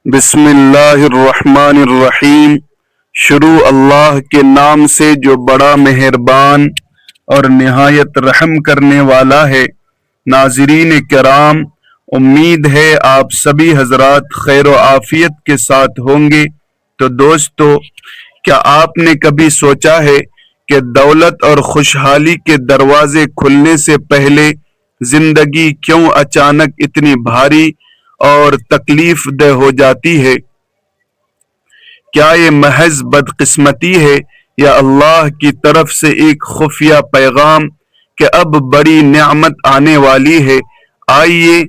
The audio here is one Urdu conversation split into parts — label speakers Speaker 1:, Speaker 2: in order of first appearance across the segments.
Speaker 1: بسم اللہ الرحمن الرحیم۔ شروع اللہ کے نام سے جو بڑا مہربان اور نہایت رحم کرنے والا ہے۔ ناظرین کرام، امید ہے آپ سبھی حضرات خیر و عافیت کے ساتھ ہوں گے۔ تو دوستو، کیا آپ نے کبھی سوچا ہے کہ دولت اور خوشحالی کے دروازے کھلنے سے پہلے زندگی کیوں اچانک اتنی بھاری اور تکلیف دہ ہو جاتی ہے؟ کیا یہ محض بدقسمتی ہے یا اللہ کی طرف سے ایک خفیہ پیغام کہ اب بڑی نعمت آنے والی ہے؟ آئیے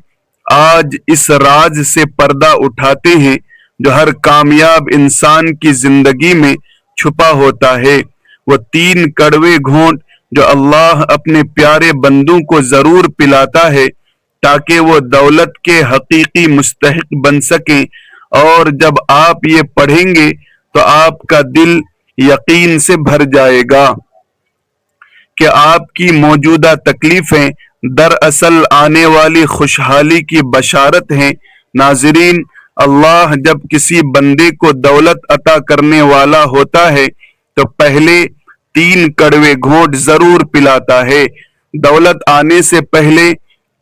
Speaker 1: آج اس راز سے پردہ اٹھاتے ہیں جو ہر کامیاب انسان کی زندگی میں چھپا ہوتا ہے۔ وہ 3 کڑوے گھونٹ جو اللہ اپنے پیارے بندوں کو ضرور پلاتا ہے تاکہ وہ دولت کے حقیقی مستحق بن سکیں، اور جب آپ یہ پڑھیں گے تو آپ کا دل یقین سے بھر جائے گا کہ آپ کی موجودہ تکلیفیں دراصل آنے والی خوشحالی کی بشارت ہیں۔ ناظرین، اللہ جب کسی بندے کو دولت عطا کرنے والا ہوتا ہے تو پہلے 3 کڑوے گھونٹ ضرور پلاتا ہے۔ دولت آنے سے پہلے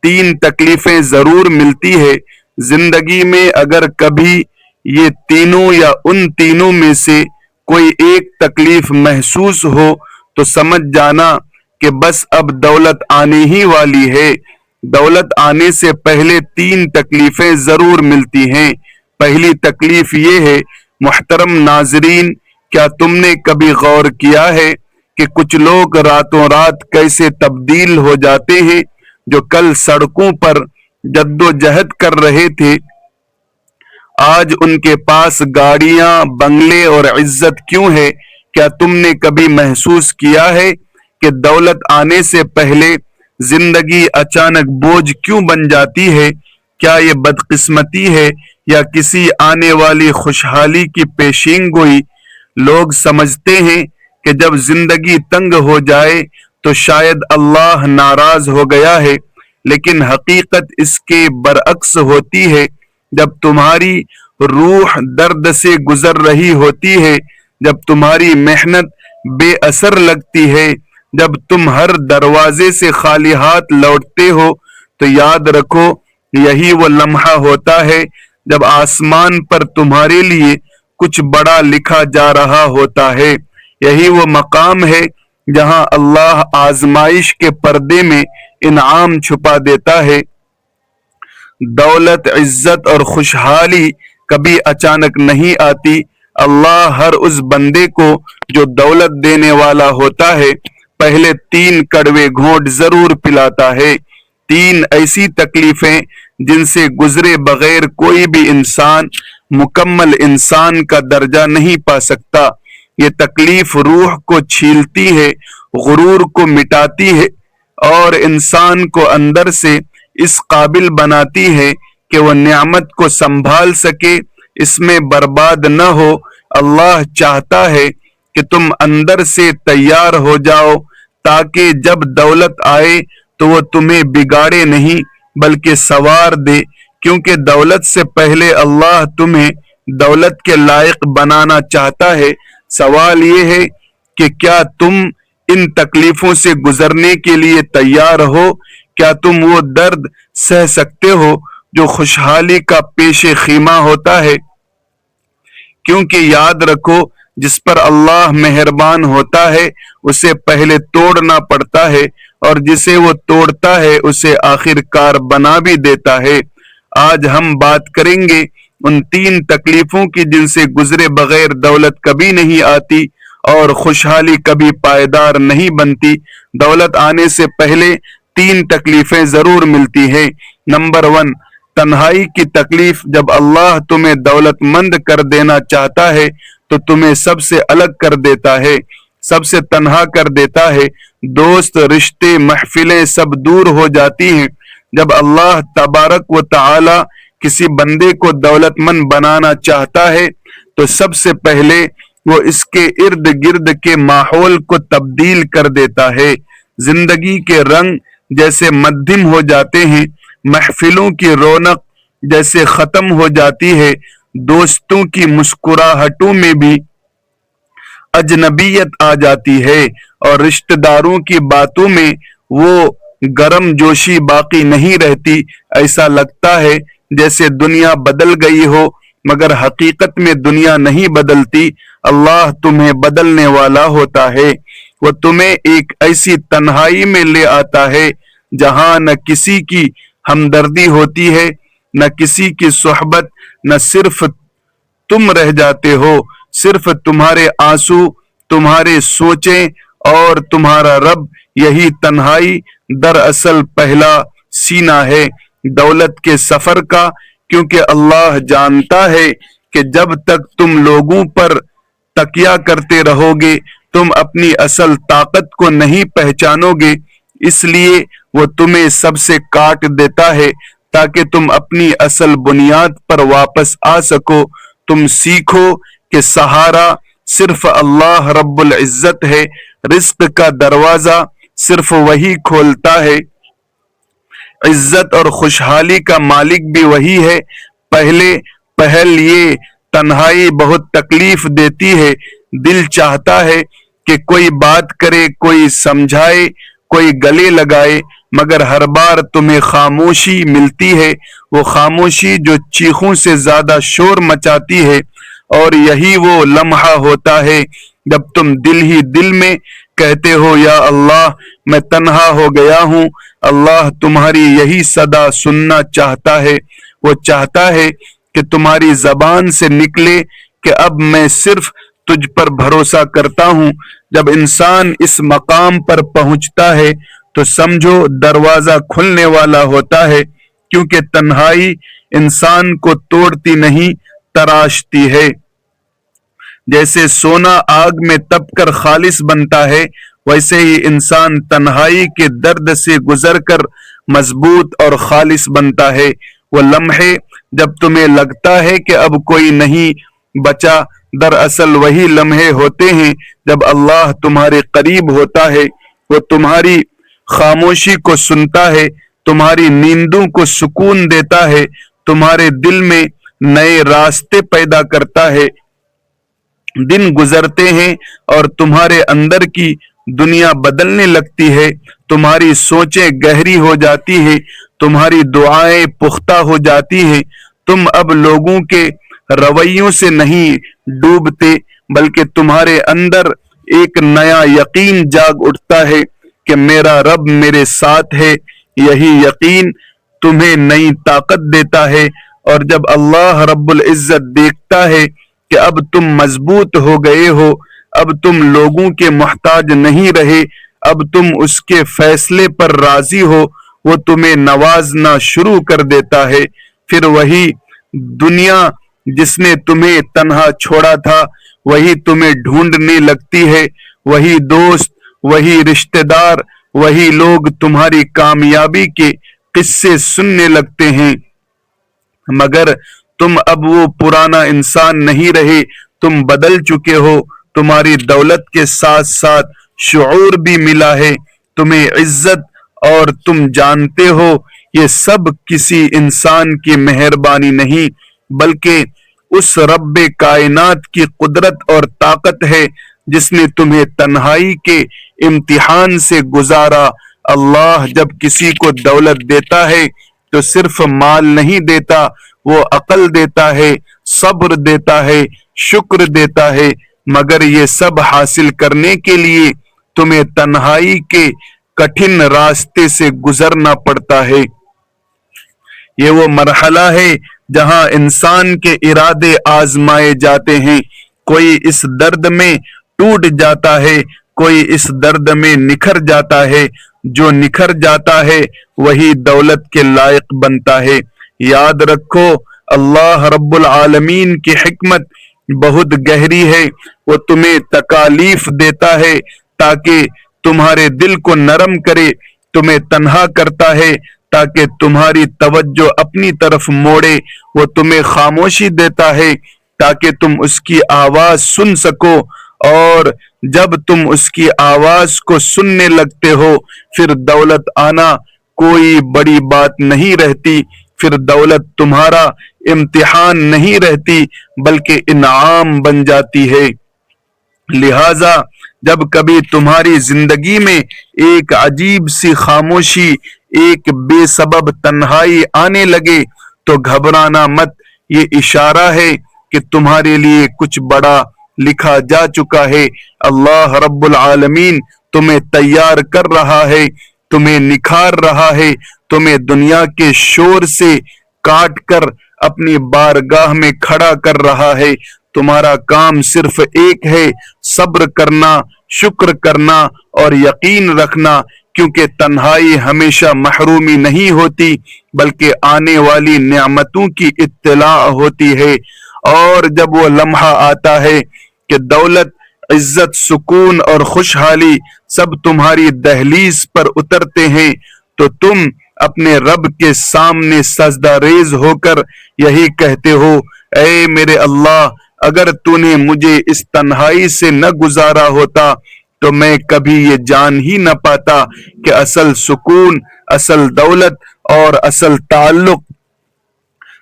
Speaker 1: 3 تکلیفیں ضرور ملتی ہے۔ زندگی میں اگر کبھی یہ تینوں یا ان تینوں میں سے کوئی ایک تکلیف محسوس ہو تو سمجھ جانا کہ بس اب دولت آنے ہی والی ہے۔ دولت آنے سے پہلے 3 تکلیفیں ضرور ملتی ہیں۔ پہلی تکلیف یہ ہے، محترم ناظرین، کیا تم نے کبھی غور کیا ہے کہ کچھ لوگ راتوں رات کیسے تبدیل ہو جاتے ہیں؟ جو کل سڑکوں پر جدوجہد کر رہے تھے، آج ان کے پاس گاڑیاں، بنگلے اور عزت کیوں ہے؟ کیا تم نے کبھی محسوس کیا ہے کہ دولت آنے سے پہلے زندگی اچانک بوجھ کیوں بن جاتی ہے؟ کیا یہ بدقسمتی ہے یا کسی آنے والی خوشحالی کی پیشین گوئی؟ لوگ سمجھتے ہیں کہ جب زندگی تنگ ہو جائے تو شاید اللہ ناراض ہو گیا ہے، لیکن حقیقت اس کے برعکس ہوتی ہے۔ جب تمہاری روح درد سے گزر رہی ہوتی ہے، جب تمہاری محنت بے اثر لگتی ہے، جب تم ہر دروازے سے خالی ہاتھ لوٹتے ہو، تو یاد رکھو یہی وہ لمحہ ہوتا ہے جب آسمان پر تمہارے لیے کچھ بڑا لکھا جا رہا ہوتا ہے۔ یہی وہ مقام ہے جہاں اللہ آزمائش کے پردے میں انعام چھپا دیتا ہے۔ دولت، عزت اور خوشحالی کبھی اچانک نہیں آتی۔ اللہ ہر اس بندے کو جو دولت دینے والا ہوتا ہے پہلے 3 کڑوے گھونٹ ضرور پلاتا ہے۔ 3 ایسی تکلیفیں جن سے گزرے بغیر کوئی بھی انسان مکمل انسان کا درجہ نہیں پا سکتا۔ یہ تکلیف روح کو چھیلتی ہے، غرور کو مٹاتی ہے اور انسان کو اندر سے اس قابل بناتی ہے کہ وہ نعمت کو سنبھال سکے، اس میں برباد نہ ہو۔ اللہ چاہتا ہے کہ تم اندر سے تیار ہو جاؤ تاکہ جب دولت آئے تو وہ تمہیں بگاڑے نہیں بلکہ سنوار دے، کیونکہ دولت سے پہلے اللہ تمہیں دولت کے لائق بنانا چاہتا ہے۔ سوال یہ ہے کہ کیا تم ان تکلیفوں سے گزرنے کے لیے تیار ہو؟ کیا تم وہ درد سہ سکتے ہو جو خوشحالی کا پیش خیمہ ہوتا ہے؟ کیونکہ یاد رکھو، جس پر اللہ مہربان ہوتا ہے اسے پہلے توڑنا پڑتا ہے، اور جسے وہ توڑتا ہے اسے آخر کار بنا بھی دیتا ہے۔ آج ہم بات کریں گے ان 3 تکلیفوں کی جن سے گزرے بغیر دولت کبھی نہیں آتی اور خوشحالی کبھی پائیدار نہیں بنتی۔ دولت آنے سے پہلے 3 تکلیفیں ضرور ملتی ہیں۔ نمبر 1، تنہائی کی تکلیف۔ جب اللہ تمہیں دولت مند کر دینا چاہتا ہے تو تمہیں سب سے الگ کر دیتا ہے، سب سے تنہا کر دیتا ہے۔ دوست، رشتے، محفلیں سب دور ہو جاتی ہیں۔ جب اللہ تبارک و تعالی کسی بندے کو دولت مند بنانا چاہتا ہے تو سب سے پہلے وہ اس کے ارد گرد کے ماحول کو تبدیل کر دیتا ہے۔ زندگی کے رنگ جیسے مدھم ہو جاتے ہیں، محفلوں کی رونق جیسے ختم ہو جاتی ہے، دوستوں کی مسکراہٹوں میں بھی اجنبیت آ جاتی ہے، اور رشتہ داروں کی باتوں میں وہ گرم جوشی باقی نہیں رہتی۔ ایسا لگتا ہے جیسے دنیا بدل گئی ہو، مگر حقیقت میں دنیا نہیں بدلتی، اللہ تمہیں بدلنے والا ہوتا ہے۔ وہ تمہیں ایک ایسی تنہائی میں لے آتا ہے جہاں نہ کسی کی ہمدردی ہوتی ہے، نہ کسی کی صحبت، نہ صرف تم رہ جاتے ہو، صرف تمہارے آنسو، تمہارے سوچیں اور تمہارا رب۔ یہی تنہائی دراصل پہلا سینہ ہے دولت کے سفر کا، کیونکہ اللہ جانتا ہے کہ جب تک تم لوگوں پر تکیہ کرتے رہو گے تم اپنی اصل طاقت کو نہیں پہچانو گے، اس لیے وہ تمہیں سب سے کاٹ دیتا ہے تاکہ تم اپنی اصل بنیاد پر واپس آ سکو۔ تم سیکھو کہ سہارا صرف اللہ رب العزت ہے، رزق کا دروازہ صرف وہی کھولتا ہے، عزت اور خوشحالی کا مالک بھی وہی ہے۔ پہل یہ تنہائی بہت تکلیف دیتی ہے، دل چاہتا ہے کہ کوئی بات کرے، کوئی سمجھائے، کوئی گلے لگائے، مگر ہر بار تمہیں خاموشی ملتی ہے، وہ خاموشی جو چیخوں سے زیادہ شور مچاتی ہے۔ اور یہی وہ لمحہ ہوتا ہے جب تم دل ہی دل میں کہتے ہو یا اللہ میں تنہا ہو گیا ہوں۔ اللہ تمہاری یہی صدا سننا چاہتا ہے، وہ چاہتا ہے کہ تمہاری زبان سے نکلے کہ اب میں صرف تجھ پر بھروسہ کرتا ہوں۔ جب انسان اس مقام پر پہنچتا ہے تو سمجھو دروازہ کھلنے والا ہوتا ہے، کیونکہ تنہائی انسان کو توڑتی نہیں تراشتی ہے۔ جیسے سونا آگ میں تپ کر خالص بنتا ہے، ویسے ہی انسان تنہائی کے درد سے گزر کر مضبوط اور خالص بنتا ہے۔ وہ لمحے جب تمہیں لگتا ہے کہ اب کوئی نہیں بچا، دراصل وہی لمحے ہوتے ہیں جب اللہ تمہارے قریب ہوتا ہے۔ وہ تمہاری خاموشی کو سنتا ہے، تمہاری نیندوں کو سکون دیتا ہے، تمہارے دل میں نئے راستے پیدا کرتا ہے۔ دن گزرتے ہیں اور تمہارے اندر کی دنیا بدلنے لگتی ہے، تمہاری سوچیں گہری ہو جاتی ہے، تمہاری دعائیں پختہ ہو جاتی ہیں۔ تم اب لوگوں کے رویوں سے نہیں ڈوبتے، بلکہ تمہارے اندر ایک نیا یقین جاگ اٹھتا ہے کہ میرا رب میرے ساتھ ہے۔ یہی یقین تمہیں نئی طاقت دیتا ہے، اور جب اللہ رب العزت دیکھتا ہے کہ اب تم مضبوط ہو گئے ہو، اب تم لوگوں کے محتاج نہیں رہے، اب تم اس کے فیصلے پر راضی ہو، وہ تمہیں نوازنا شروع کر دیتا ہے۔ پھر وہی دنیا جس نے تمہیں تنہا چھوڑا تھا وہی تمہیں ڈھونڈنے لگتی ہے، وہی دوست، وہی رشتہ دار، وہی لوگ تمہاری کامیابی کے قصے سننے لگتے ہیں، مگر تم اب وہ پرانا انسان نہیں رہے، تم بدل چکے ہو۔ تمہاری دولت کے ساتھ ساتھ شعور بھی ملا ہے، تمہیں عزت، اور تم جانتے ہو یہ سب کسی انسان کی مہربانی نہیں بلکہ اس رب کائنات کی قدرت اور طاقت ہے جس نے تمہیں تنہائی کے امتحان سے گزارا۔ اللہ جب کسی کو دولت دیتا ہے تو صرف مال نہیں دیتا، وہ عقل دیتا ہے، صبر دیتا ہے، شکر دیتا ہے، مگر یہ سب حاصل کرنے کے لیے تمہیں تنہائی کے کٹھن راستے سے گزرنا پڑتا ہے۔ یہ وہ مرحلہ ہے جہاں انسان کے ارادے آزمائے جاتے ہیں، کوئی اس درد میں ٹوٹ جاتا ہے، کوئی اس درد میں نکھر جاتا ہے، جو نکھر جاتا ہے وہی دولت کے لائق بنتا ہے۔ یاد رکھو اللہ رب العالمین کی حکمت بہت گہری ہے، وہ تمہیں تکالیف دیتا ہے تاکہ تمہارے دل کو نرم کرے، تمہیں تنہا کرتا ہے تاکہ تمہاری توجہ اپنی طرف موڑے، وہ تمہیں خاموشی دیتا ہے تاکہ تم اس کی آواز سن سکو، اور جب تم اس کی آواز کو سننے لگتے ہو پھر دولت آنا کوئی بڑی بات نہیں رہتی، پھر دولت تمہارا امتحان نہیں رہتی بلکہ انعام بن جاتی ہے۔ لہذا جب کبھی تمہاری زندگی میں ایک عجیب سی خاموشی، ایک بے سبب تنہائی آنے لگے تو گھبرانا مت، یہ اشارہ ہے کہ تمہارے لیے کچھ بڑا لکھا جا چکا ہے۔ اللہ رب العالمین تمہیں تیار کر رہا ہے، تمہیں نکھار رہا ہے، تمہیں دنیا کے شور سے کاٹ کر اپنی بارگاہ میں کھڑا کر رہا ہے۔ تمہارا کام صرف ایک ہے، صبر کرنا، شکر کرنا اور یقین رکھنا، کیونکہ تنہائی ہمیشہ محرومی نہیں ہوتی بلکہ آنے والی نعمتوں کی اطلاع ہوتی ہے۔ اور جب وہ لمحہ آتا ہے کہ دولت، عزت، سکون اور خوشحالی سب تمہاری دہلیز پر اترتے ہیں تو تم اپنے رب کے سامنے سجدہ ریز ہو کر یہی کہتے ہو، اے میرے اللہ، اگر تو نے مجھے اس تنہائی سے نہ گزارا ہوتا تو میں کبھی یہ جان ہی نہ پاتا کہ اصل سکون، اصل دولت اور اصل تعلق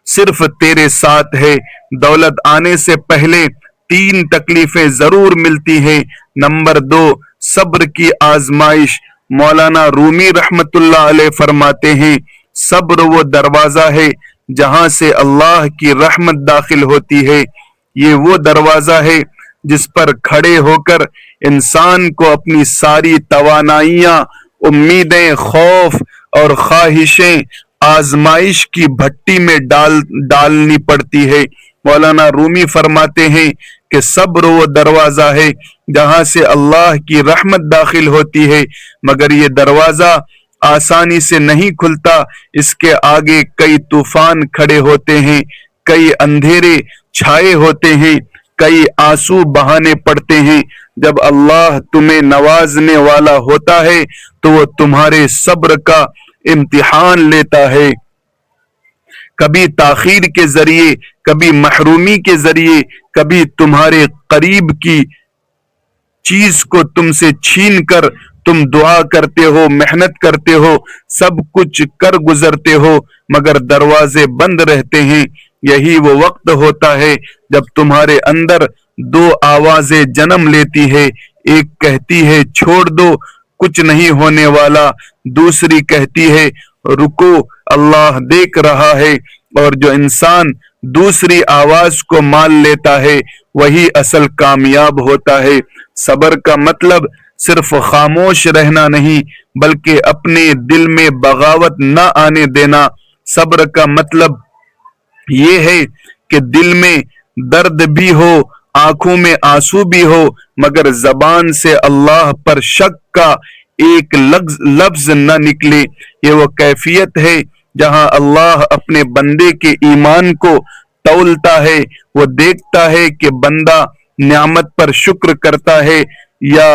Speaker 1: صرف تیرے ساتھ ہے۔ دولت آنے سے پہلے 3 تکلیفیں ضرور ملتی ہیں۔ نمبر 2، صبر کی آزمائش۔ مولانا رومی رحمت اللہ علیہ فرماتے ہیں، صبر وہ دروازہ ہے جہاں سے اللہ کی رحمت داخل ہوتی ہے۔ یہ وہ دروازہ ہے جس پر کھڑے ہو کر انسان کو اپنی ساری توانائیاں، امیدیں، خوف اور خواہشیں آزمائش کی بھٹی میں ڈالنی پڑتی ہے۔ مولانا رومی فرماتے ہیں کہ صبر وہ دروازہ ہے جہاں سے اللہ کی رحمت داخل ہوتی ہے، مگر یہ دروازہ آسانی سے نہیں کھلتا، اس کے آگے کئی طوفان کھڑے ہوتے ہیں، کئی اندھیرے چھائے ہوتے ہیں، کئی آنسو بہانے پڑتے ہیں۔ جب اللہ تمہیں نوازنے والا ہوتا ہے تو وہ تمہارے صبر کا امتحان لیتا ہے، کبھی تاخیر کے ذریعے، کبھی محرومی کے ذریعے، کبھی تمہارے قریب کی چیز کو تم سے چھین کر تم دعا کرتے ہو، محنت کرتے ہو، سب کچھ کر گزرتے ہو، مگر دروازے بند رہتے ہیں۔ یہی وہ وقت ہوتا ہے جب تمہارے اندر 2 آوازیں جنم لیتی ہے، ایک کہتی ہے چھوڑ دو، کچھ نہیں ہونے والا، دوسری کہتی ہے رکو، اللہ دیکھ رہا ہے۔ اور جو انسان دوسری آواز کو مان لیتا ہے وہی اصل کامیاب ہوتا ہے۔ صبر کا مطلب صرف خاموش رہنا نہیں بلکہ اپنے دل میں بغاوت نہ آنے دینا۔ صبر کا مطلب یہ ہے کہ دل میں درد بھی ہو، آنکھوں میں آنسو بھی ہو، مگر زبان سے اللہ پر شک کا ایک لفظ نہ نکلے۔ یہ وہ کیفیت ہے جہاں اللہ اپنے بندے کے ایمان کو تولتا ہے۔ وہ دیکھتا ہے کہ بندہ نعمت پر شکر کرتا ہے یا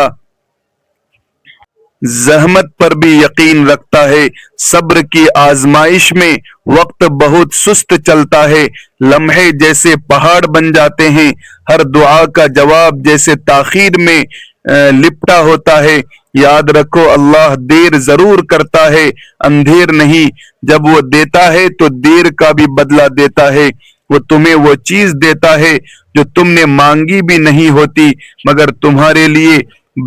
Speaker 1: زحمت پر بھی یقین رکھتا ہے۔ صبر کی آزمائش میں وقت بہت سست چلتا ہے، لمحے جیسے پہاڑ بن جاتے ہیں، ہر دعا کا جواب جیسے تاخیر میں لپٹا ہوتا ہے۔ یاد رکھو اللہ دیر ضرور کرتا ہے، اندھیر نہیں۔ جب وہ دیتا ہے تو دیر کا بھی بدلہ دیتا ہے۔ وہ تمہیں وہ چیز دیتا ہے جو تم نے مانگی بھی نہیں ہوتی مگر تمہارے لیے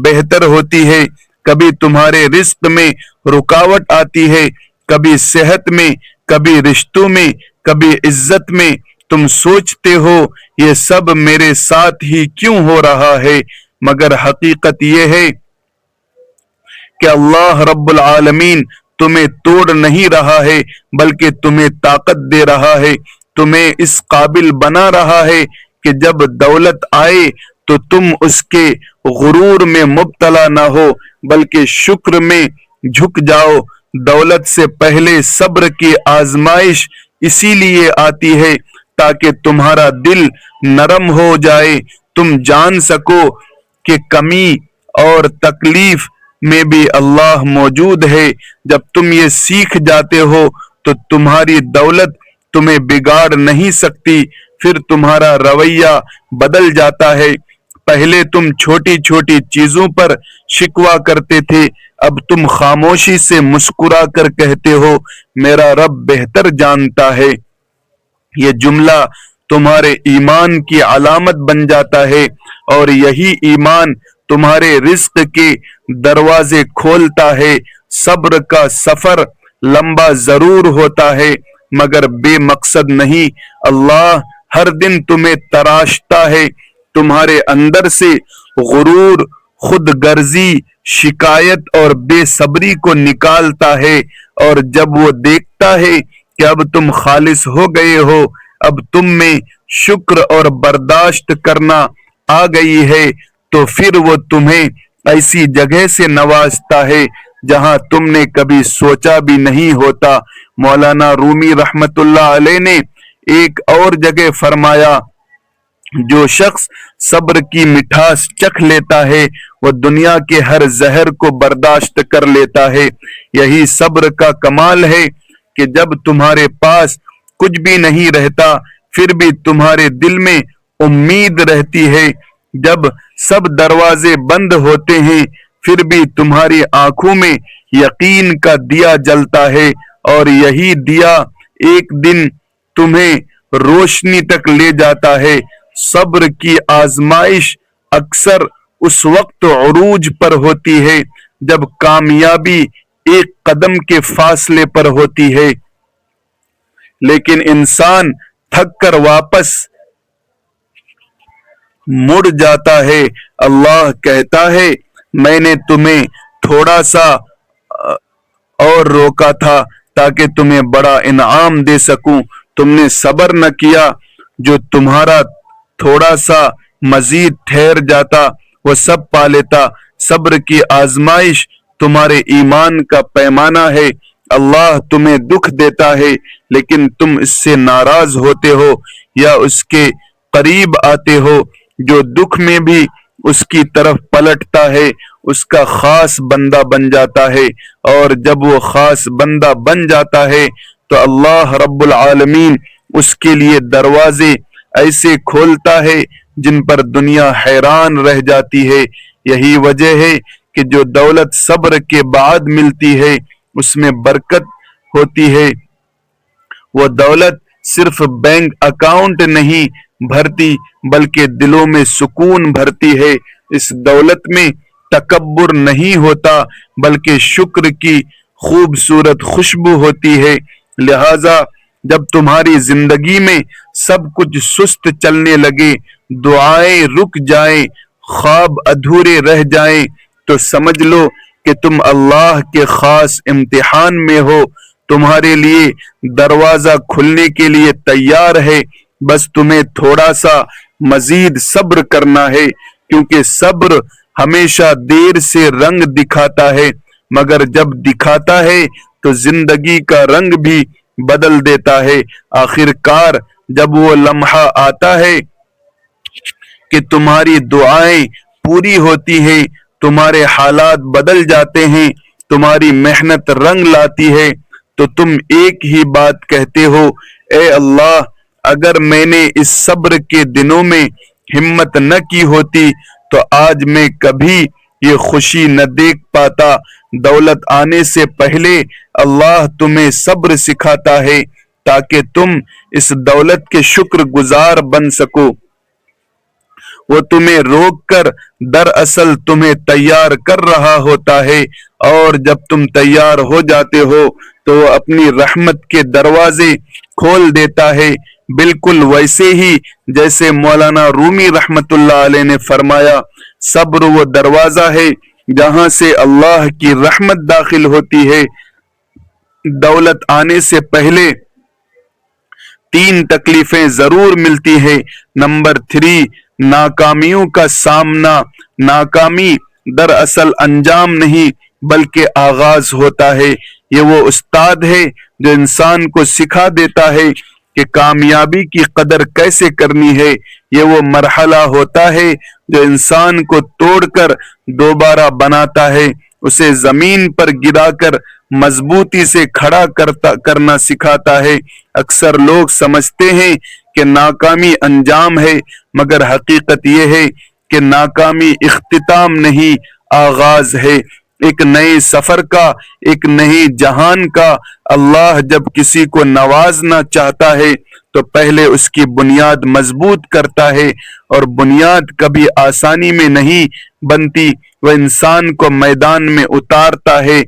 Speaker 1: بہتر ہوتی ہے۔ کبھی تمہارے رزق میں رکاوٹ آتی ہے، کبھی صحت میں، کبھی رشتوں میں، کبھی عزت میں۔ تم سوچتے ہو یہ سب میرے ساتھ ہی کیوں ہو رہا ہے، مگر حقیقت یہ ہے کہ اللہ رب العالمین تمہیں توڑ نہیں رہا ہے بلکہ تمہیں طاقت دے رہا ہے، تمہیں اس قابل بنا رہا ہے کہ جب دولت آئے تو تم اس کے غرور میں مبتلا نہ ہو بلکہ شکر میں جھک جاؤ۔ دولت سے پہلے صبر کی آزمائش اسی لیے آتی ہے تاکہ تمہارا دل نرم ہو جائے، تم جان سکو کہ کمی اور تکلیف میں بھی اللہ موجود ہے۔ جب تم یہ سیکھ جاتے ہو تو تمہاری دولت تمہیں بگاڑ نہیں سکتی، پھر تمہارا رویہ بدل جاتا ہے۔ پہلے تم چھوٹی چھوٹی چیزوں پر شکوہ کرتے تھے، اب تم خاموشی سے مسکرا کر کہتے ہو میرا رب بہتر جانتا ہے۔ یہ جملہ تمہارے ایمان کی علامت بن جاتا ہے، اور یہی ایمان تمہارے رزق کے دروازے کھولتا ہے۔ صبر کا سفر لمبا ضرور ہوتا ہے مگر بے مقصد نہیں۔ اللہ ہر دن تمہیں تراشتا ہے، تمہارے اندر سے غرور، خود غرضی، شکایت اور بے صبری کو نکالتا ہے، اور جب وہ دیکھتا ہے کہ اب تم خالص ہو گئے ہو، اب تم میں شکر اور برداشت کرنا آ گئی ہے، تو پھر وہ تمہیں ایسی جگہ سے نوازتا ہے جہاں تم نے کبھی سوچا بھی نہیں ہوتا۔ مولانا رومی رحمت اللہ علیہ نے ایک اور جگہ فرمایا، جو شخص صبر کی مٹھاس چکھ لیتا ہے وہ دنیا کے ہر زہر کو برداشت کر لیتا ہے۔ یہی صبر کا کمال ہے کہ جب تمہارے پاس کچھ بھی نہیں رہتا پھر بھی تمہارے دل میں امید رہتی ہے، جب سب دروازے بند ہوتے ہیں پھر بھی تمہاری آنکھوں میں یقین کا دیا جلتا ہے، اور یہی دیا ایک دن تمہیں روشنی تک لے جاتا ہے۔ صبر کی آزمائش اکثر اس وقت عروج پر ہوتی ہے جب کامیابی ایک قدم کے فاصلے پر ہوتی ہے، لیکن انسان تھک کر واپس مڑ جاتا ہے۔ اللہ کہتا ہے میں نے تمہیں تھوڑا سا اور روکا تھا تاکہ تمہیں بڑا انعام دے سکوں، تم نے صبر نہ کیا، جو تمہارا تھوڑا سا مزید ٹھہر جاتا وہ سب پا لیتا۔ صبر کی آزمائش تمہارے ایمان کا پیمانہ ہے۔ اللہ تمہیں دکھ دیتا ہے لیکن تم اس سے ناراض ہوتے ہو یا اس کے قریب آتے ہو، جو دکھ میں بھی اس کی طرف پلٹتا ہے اس کا خاص بندہ بن جاتا ہے، اور جب وہ خاص بندہ بن جاتا ہے تو اللہ رب العالمین اس کے لیے دروازے ایسے کھولتا ہے جن پر دنیا حیران رہ جاتی ہے۔ یہی وجہ ہے کہ جو دولت صبر کے بعد ملتی ہے اس میں برکت ہوتی ہے۔ وہ دولت صرف بینک اکاؤنٹ نہیں بھرتی بلکہ دلوں میں سکون بھرتی ہے۔ اس دولت میں تکبر نہیں ہوتا بلکہ شکر کی خوبصورت خوشبو ہوتی ہے۔ لہذا جب تمہاری زندگی میں سب کچھ سست چلنے لگے، دعائیں رک جائیں، خواب ادھورے رہ جائیں، تو سمجھ لو کہ تم اللہ کے خاص امتحان میں ہو۔ تمہارے لیے دروازہ کھلنے کے لیے تیار ہے، بس تمہیں تھوڑا سا مزید صبر کرنا ہے، کیونکہ صبر ہمیشہ دیر سے رنگ دکھاتا ہے مگر جب دکھاتا ہے تو زندگی کا رنگ بھی بدل دیتا ہے۔ آخر کار جب وہ لمحہ آتا ہے کہ تمہاری دعائیں پوری ہوتی ہیں، تمہارے حالات بدل جاتے ہیں، تمہاری محنت رنگ لاتی ہے، تو تم ایک ہی بات کہتے ہو، اے اللہ اگر میں نے اس صبر کے دنوں میں ہمت نہ کی ہوتی تو آج میں کبھی یہ خوشی نہ دیکھ پاتا۔ دولت آنے سے پہلے اللہ تمہیں صبر سکھاتا ہے تاکہ تم اس دولت کے شکر گزار بن سکو۔ وہ تمہیں روک کر دراصل تمہیں تیار کر رہا ہوتا ہے، اور جب تم تیار ہو جاتے ہو تو وہ اپنی رحمت کے دروازے کھول دیتا ہے، بالکل ویسے ہی جیسے مولانا رومی رحمت اللہ علیہ نے فرمایا، صبر وہ دروازہ ہے جہاں سے اللہ کی رحمت داخل ہوتی ہے۔ دولت آنے سے پہلے 3 تکلیفیں ضرور ملتی ہیں۔ نمبر 3، ناکامیوں کا سامنا۔ ناکامی دراصل انجام نہیں بلکہ آغاز ہوتا ہے۔ یہ وہ استاد ہے جو انسان کو سکھا دیتا ہے کہ کامیابی کی قدر کیسے کرنی ہے۔ یہ وہ مرحلہ ہوتا ہے جو انسان کو توڑ کر دوبارہ بناتا ہے، اسے زمین پر گرا کر مضبوطی سے کھڑا کرنا سکھاتا ہے۔ اکثر لوگ سمجھتے ہیں کہ ناکامی انجام ہے، مگر حقیقت یہ ہے کہ ناکامی اختتام نہیں آغاز ہے، ایک نئے سفر کا، ایک نئے جہان کا۔ اللہ جب کسی کو نوازنا چاہتا ہے تو پہلے اس کی بنیاد مضبوط کرتا ہے، اور بنیاد کبھی آسانی میں نہیں بنتی، وہ انسان کو میدان میں اتارتا ہے،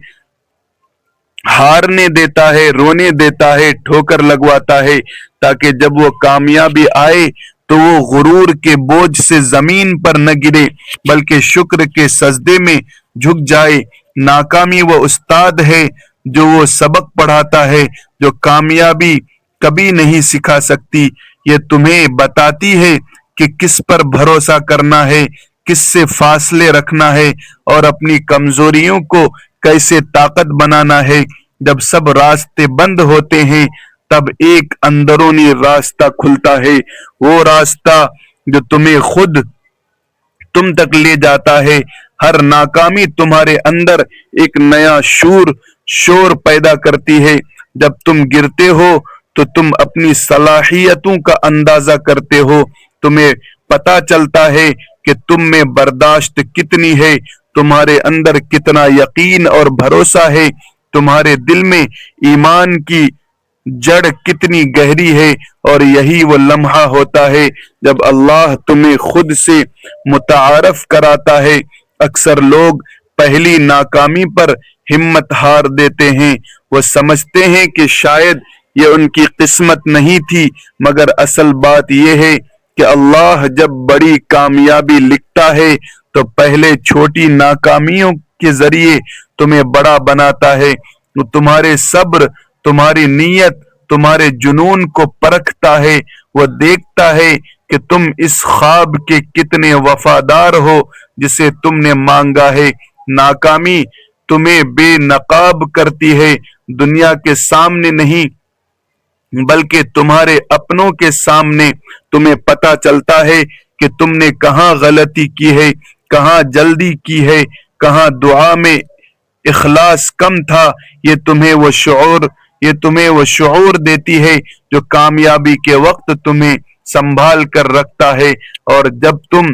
Speaker 1: ہارنے دیتا ہے، رونے دیتا ہے، ٹھوکر لگواتا ہے، تاکہ جب وہ کامیابی آئے تو وہ غرور کے بوجھ سے زمین پر نہ گرے بلکہ شکر کے سجدے میں جھک جائے۔ ناکامی وہ استاد ہے جو وہ سبق پڑھاتا ہے جو کامیابی کبھی نہیں سکھا سکتی۔ یہ تمہیں بتاتی ہے کہ کس پر بھروسہ کرنا ہے، کس سے فاصلے رکھنا ہے، اور اپنی کمزوریوں کو کیسے طاقت بنانا ہے۔ جب سب راستے بند ہوتے ہیں تب ایک اندرونی راستہ کھلتا ہے، وہ راستہ جو تمہیں خود تم تک لے جاتا ہے۔ ہر ناکامی تمہارے اندر ایک نیا شور پیدا کرتی ہے۔ جب تم گرتے ہو تو تم اپنی صلاحیتوں کا اندازہ کرتے ہو، تمہیں پتہ چلتا ہے کہ تم میں برداشت کتنی ہے، تمہارے اندر کتنا یقین اور بھروسہ ہے، تمہارے دل میں ایمان کی جڑ کتنی گہری ہے۔ اور یہی وہ لمحہ ہوتا ہے جب اللہ تمہیں خود سے متعارف کراتا ہے۔ اکثر لوگ پہلی ناکامی پر ہمت ہار دیتے ہیں، وہ سمجھتے ہیں کہ شاید یہ ان کی قسمت نہیں تھی، مگر اصل بات یہ ہے کہ اللہ جب بڑی کامیابی لکھتا ہے تو پہلے چھوٹی ناکامیوں کے ذریعے تمہیں بڑا بناتا ہے۔ وہ تمہارے صبر، تمہاری نیت، تمہارے جنون کو پرکھتا ہے، وہ دیکھتا ہے کہ تم اس خواب کے کتنے وفادار ہو جسے تم نے مانگا ہے۔ ناکامی تمہیں بے نقاب کرتی ہے، دنیا کے سامنے نہیں بلکہ تمہارے اپنوں کے سامنے۔ تمہیں پتہ چلتا ہے کہ تم نے کہاں غلطی کی ہے، کہاں جلدی کی ہے، کہاں دعا میں اخلاص کم تھا۔ یہ تمہیں وہ شعور دیتی ہے جو کامیابی کے وقت تمہیں سنبھال کر رکھتا ہے، اور جب تم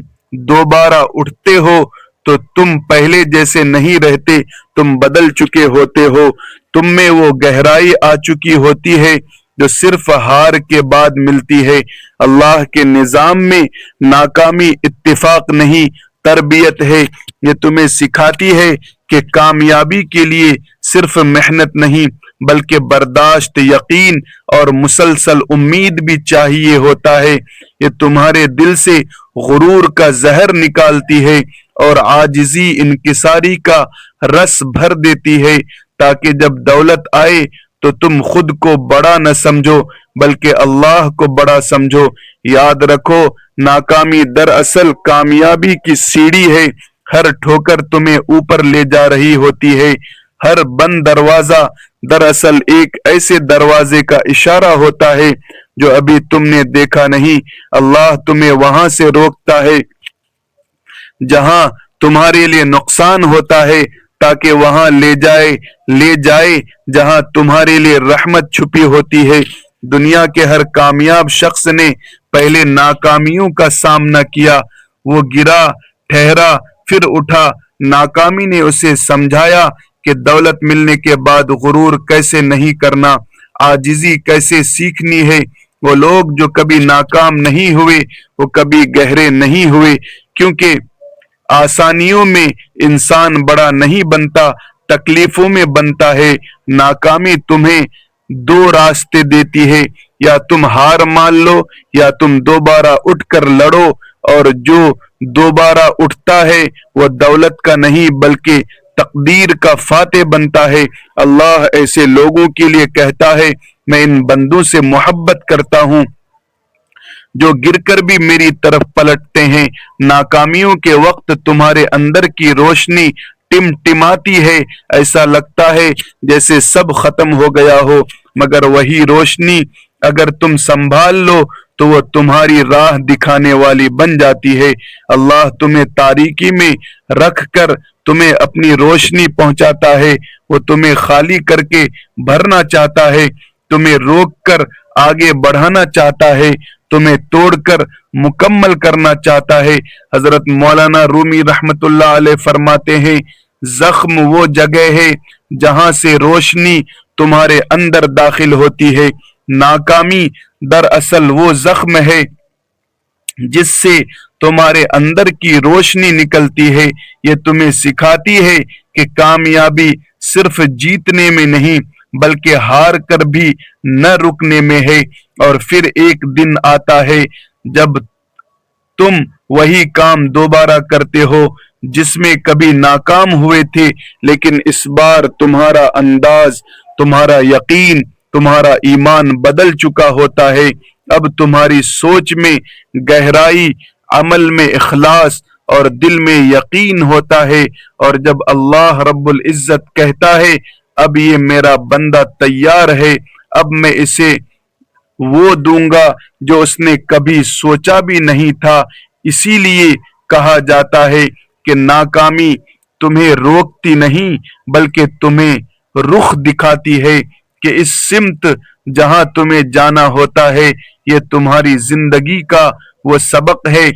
Speaker 1: دوبارہ اٹھتے ہو تو تم پہلے جیسے نہیں رہتے، تم بدل چکے ہوتے ہو، تم میں وہ گہرائی آ چکی ہوتی ہے جو صرف ہار کے بعد ملتی ہے۔ اللہ کے نظام میں ناکامی اتفاق نہیں، تربیت ہے۔ یہ تمہیں سکھاتی ہے کہ کامیابی کے لیے صرف محنت نہیں بلکہ برداشت، یقین اور مسلسل امید بھی چاہیے ہوتا ہے۔ یہ تمہارے دل سے غرور کا زہر نکالتی ہے اور عاجزی، انکساری کا رس بھر دیتی ہے، تاکہ جب دولت آئے تو تم خود کو بڑا نہ سمجھو بلکہ اللہ کو بڑا سمجھو۔ یاد رکھو، ناکامی دراصل کامیابی کی سیڑھی ہے، ہر ٹھوکر تمہیں اوپر لے جا رہی ہوتی ہے، ہر بند دروازہ دراصل ایک ایسے دروازے کا اشارہ ہوتا ہے جو ابھی تم نے دیکھا نہیں۔ اللہ تمہیں وہاں سے روکتا ہے جہاں تمہارے لیے نقصان ہوتا ہے، تاکہ وہاں لے جائے جہاں تمہارے لیے رحمت چھپی ہوتی ہے۔ دنیا کے ہر کامیاب شخص نے پہلے ناکامیوں کا سامنا کیا، وہ گرا، ٹھہرا، پھر اٹھا۔ ناکامی نے اسے سمجھایا کہ دولت ملنے کے بعد غرور کیسے نہیں کرنا، عاجزی کیسے سیکھنی ہے۔ وہ لوگ جو کبھی ناکام نہیں ہوئے وہ کبھی گہرے نہیں ہوئے، کیونکہ آسانیوں میں انسان بڑا نہیں بنتا، تکلیفوں میں بنتا ہے۔ ناکامی تمہیں دو راستے دیتی ہے، یا تم ہار مان لو یا تم دوبارہ اٹھ کر لڑو، اور جو دوبارہ اٹھتا ہے وہ دولت کا نہیں بلکہ تقدیر کا فاتح بنتا ہے۔ اللہ ایسے لوگوں کے لیے کہتا ہے، میں ان بندوں سے محبت کرتا ہوں جو گر کر بھی میری طرف پلٹتے ہیں۔ ناکامیوں کے وقت تمہارے اندر کی روشنی ٹمٹماتی ہے، ایسا لگتا ہے جیسے سب ختم ہو گیا ہو، مگر وہی روشنی اگر تم سنبھال لو تو وہ تمہاری راہ دکھانے والی بن جاتی ہے۔ اللہ تمہیں تاریکی میں رکھ کر تمہیں اپنی روشنی پہنچاتا ہے، وہ تمہیں خالی کر کے بھرنا چاہتا ہے، تمہیں روک کر آگے بڑھانا چاہتا ہے، تمہیں توڑ کر مکمل کرنا چاہتا ہے۔ حضرت مولانا رومی رحمت اللہ علیہ فرماتے ہیں زخم وہ جگہ ہے جہاں سے روشنی تمہارے اندر داخل ہوتی ہے، ناکامی دراصل وہ زخم ہے جس سے تمہارے اندر کی روشنی نکلتی ہے۔ یہ تمہیں سکھاتی ہے کہ کامیابی صرف جیتنے میں نہیں بلکہ ہار کر بھی نہ رکنے میں ہے، اور پھر ایک دن آتا ہے جب تم وہی کام دوبارہ کرتے ہو جس میں کبھی ناکام ہوئے تھے، لیکن اس بار تمہارا انداز، تمہارا یقین، تمہارا ایمان بدل چکا ہوتا ہے۔ اب تمہاری سوچ میں گہرائی، عمل میں اخلاص اور دل میں یقین ہوتا ہے، اور جب اللہ رب العزت کہتا ہے اب یہ میرا بندہ تیار ہے، اب میں اسے وہ دوں گا جو اس نے کبھی سوچا بھی نہیں تھا۔ اسی لیے کہا جاتا ہے کہ ناکامی تمہیں روکتی نہیں بلکہ تمہیں رخ دکھاتی ہے کہ اس سمت جہاں تمہیں جانا ہوتا ہے۔ یہ تمہاری زندگی کا وہ سبق ہے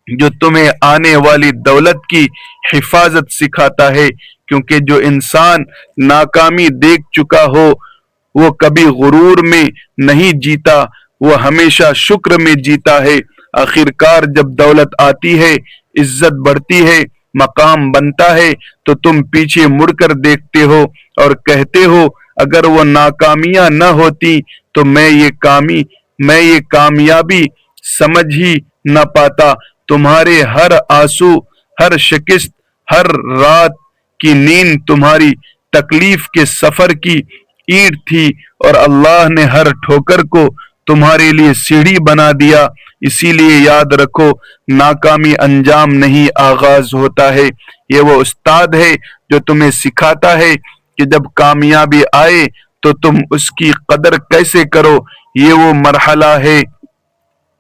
Speaker 1: جو تمہیں آنے والی دولت کی حفاظت سکھاتا ہے، کیونکہ جو انسان ناکامی دیکھ چکا ہو وہ کبھی غرور میں نہیں جیتا، وہ ہمیشہ شکر میں جیتا ہے۔ آخرکار جب دولت آتی ہے، عزت بڑھتی ہے، مقام بنتا ہے تو تم پیچھے مڑ کر دیکھتے ہو اور کہتے ہو اگر وہ ناکامیاں نہ ہوتی تو میں یہ کامیابی سمجھ ہی نہ پاتا۔ تمہارے ہر آنسو، ہر شکست، ہر رات کی نیند تمہاری تکلیف کے سفر کی اینٹ تھی، اور اللہ نے ہر ٹھوکر کو تمہارے لیے سیڑھی بنا دیا۔ اسی لیے یاد رکھو ناکامی انجام نہیں، آغاز ہوتا ہے۔ یہ وہ استاد ہے جو تمہیں سکھاتا ہے کہ جب کامیابی آئے تو تم اس کی قدر کیسے کرو۔ یہ وہ مرحلہ ہے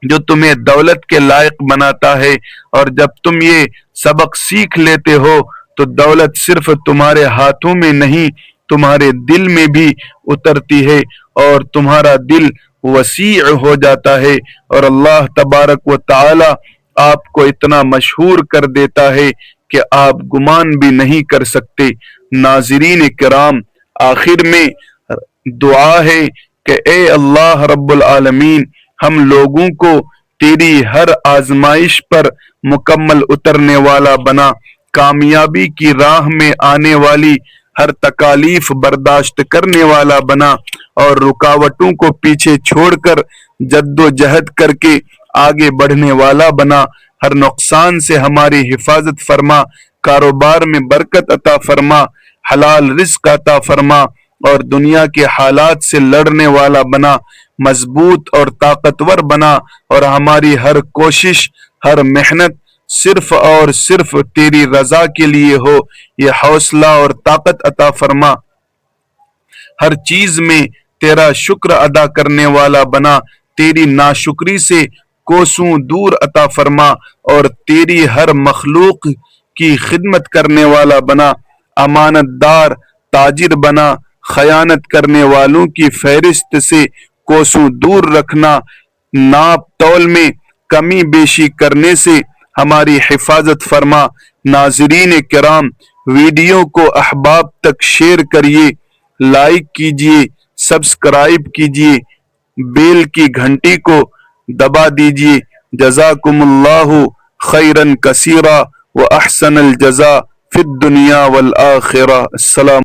Speaker 1: جو تمہیں دولت کے لائق بناتا ہے، اور جب تم یہ سبق سیکھ لیتے ہو تو دولت صرف تمہارے ہاتھوں میں نہیں تمہارے دل میں بھی اترتی ہے، اور تمہارا دل وسیع ہو جاتا ہے، اور اللہ تبارک و تعالی آپ کو اتنا مشہور کر دیتا ہے کہ آپ گمان بھی نہیں کر سکتے۔ ناظرین کرام، آخر میں دعا ہے کہ اے اللہ رب العالمین، ہم لوگوں کو تیری ہر آزمائش پر مکمل اترنے والا بنا، کامیابی کی راہ میں آنے والی ہر تکالیف برداشت کرنے والا بنا، اور رکاوٹوں کو پیچھے چھوڑ کر جد و جہد کر کے آگے بڑھنے والا بنا۔ ہر نقصان سے ہماری حفاظت فرما، کاروبار میں برکت عطا فرما، حلال رزق عطا فرما، اور دنیا کے حالات سے لڑنے والا بنا، مضبوط اور طاقتور بنا، اور ہماری ہر کوشش، ہر محنت صرف اور صرف تیری رضا کے لیے ہو۔ یہ حوصلہ اور طاقت عطا فرما، ہر چیز میں تیرا شکر ادا کرنے والا بنا، تیری ناشکری سے کوسوں دور عطا فرما، اور تیری ہر مخلوق کی خدمت کرنے والا بنا، امانت دار تاجر بنا، خیانت کرنے والوں کی فہرست سے کوسوں دور رکھنا، ناپ تول میں کمی بیشی کرنے سے ہماری حفاظت فرما۔ ناظرین کرام، ویڈیو کو احباب تک شیئر کریے، لائک کیجیے، سبسکرائب کیجیے، بیل کی گھنٹی کو دبا دیجیے۔ جزاکم اللہ خیرا کثیرا و احسن الجزاء فی الدنیا والآخرہ۔ السلام